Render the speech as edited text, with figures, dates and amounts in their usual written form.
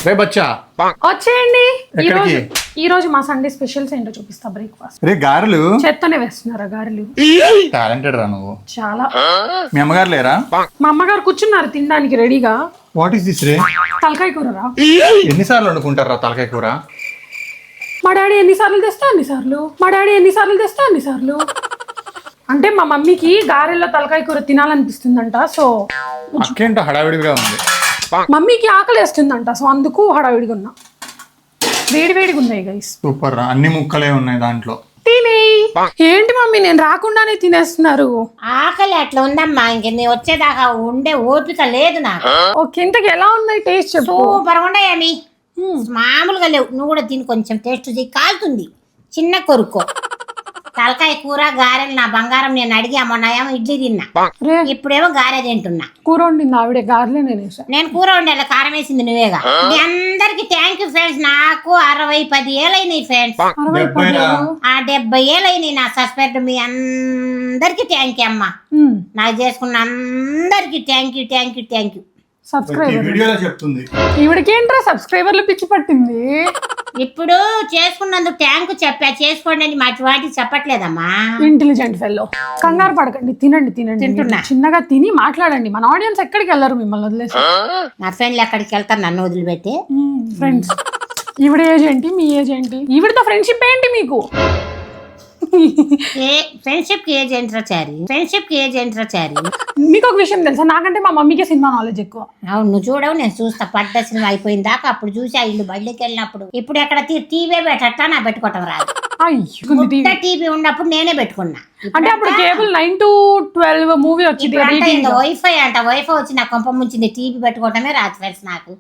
రే బచ్చా వచ్చేయండి. ఎక్కడికి? ఈ రోజు మా సండే స్పెషల్స్ ఏంటో చూపిస్తా. బ్రేక్ఫాస్ట్ రే గారెలు చెత్తనే వేస్తున్నారా గారెలు? టాలెంటెడ్ రా నువ్వు. చాలా. మీ అమ్మగారు లేరా? మా అమ్మగారు కూర్చున్నారు తినడానికి రెడీగా. వాట్ ఈస్ దిస్ రే? తలకాయ కూరరా. ఎన్నిసార్లు వండుకుంటారా తలకాయ కూర? మా డాడీ ఎన్నిసార్లు తెస్తా అన్నిసార్లు. మా డాడీ ఎన్నిసార్లు తెస్తా అన్నిసార్లు. అంటే మా మమ్మీకి గారెల్లో తలకాయ కూర తినాలనిపిస్తుందంట. సో అక్కేంటో హడావిడిగా ఉంది. మమ్మీకి ఆకలి వేస్తుందంట. సో అందుకు హడావిడిగా ఉన్నా. వేడివేడిగా ఉన్నాయి గైస్. సూపర్ రా, అన్ని ముక్కలే ఉన్నాయి దాంట్లో. ఏంటి మమ్మీ నేను రాకుండానే తినేస్తున్నారు? ఆకలి అట్లా ఉందమ్మా. ఇంక నీ వచ్చేదాకా ఉండే ఓపిక లేదు నాకు. ఓకే, ఇంతకు ఎలా ఉన్నాయి టేస్ట్ చెప్పు. సూపర్ ఉన్నాయమి. మామూలుగా లేవు. నువ్వు కూడా దీన్ని కొంచెం టేస్ట్ కాలుతుంది. చిన్న కొరుక్కో. తలకాయ కూర గారెలు నా బంగారం. నేను అడిగి మొన్నేమో ఇడ్లీ తిన్నా, ఇప్పుడేమో గారె తింటున్నా. కూర వండింది ఆవిడే, గారెలే నేను వేసా. నేను కూర వండేలా కారం వేసింది నువ్వేగా. మీ అందరికి థ్యాంక్ యూ ఫ్రెండ్స్. నాకు 60-10 ఏళ్ళైనాయి ఫ్రెండ్స్. 70 ఏళ్ళైనాయి నా సస్పెక్ట్. మీ అందరికి థ్యాంక్ యూ అమ్మా. నాకు చేసుకున్న అందరికి thank you thank you thank you. Subscriber చెప్తుంది ఈవిడకేంట్రా సబ్స్క్రైబర్లు పిచ్చి పట్టింది. ఇప్పుడు చేసుకున్నందుకు థ్యాంక్ చెప్పా. చేసుకోండి అని వాటి చెప్పట్లేదమ్మా. Intelligent fellow. కంగారు పడకండి, తినండి తినండి. తింటున్నా. చిన్నగా తిని మాట్లాడండి. మన ఆడియన్స్ ఎక్కడికి వెళ్ళరు మిమ్మల్ని వదిలేసి. నా ఫ్రెండ్లు ఎక్కడికి వెళ్తారు నన్ను వదిలిపెట్టి? ఫ్రెండ్స్. ఈవిడ ఏజ్ ఏంటి, మీ ఏజ్ ఏంటి? ఈవిడతో ఫ్రెండ్షిప్ ఏంటి మీకు? ఫ్రెండ్షిప్ కి ఏజ్ ఏంట్రా చారి? ఫ్రెండ్షిప్ కి ఏజ్ ఏంట్రా చారి? మీకు ఒక విషయం తెలుసా, నాకంటే మా మమ్మీకే సినిమా నాలెడ్జ్ ఎక్కువ. అవును, నువ్వు చూడవు, నేను చూస్తా. పడ్డ సినిమా అయిపోయిన దాకా అప్పుడు చూసా. ఇల్లు బళ్ళకి వెళ్ళినప్పుడు. ఇప్పుడు ఎక్కడ టీవీ పెట్టట్టా నా పెట్టుకోవటం రాదు. టీవీ ఉన్నప్పుడు నేనే పెట్టుకున్నా. అంటే అప్పుడు కేబుల్ 9 to 12 మూవీ వచ్చింది. వైఫై అంట. వైఫై వచ్చి నా కొంప ముంచింది. టీవీ పెట్టుకోవటమే రాదు ఫ్రెండ్స్ నాకు.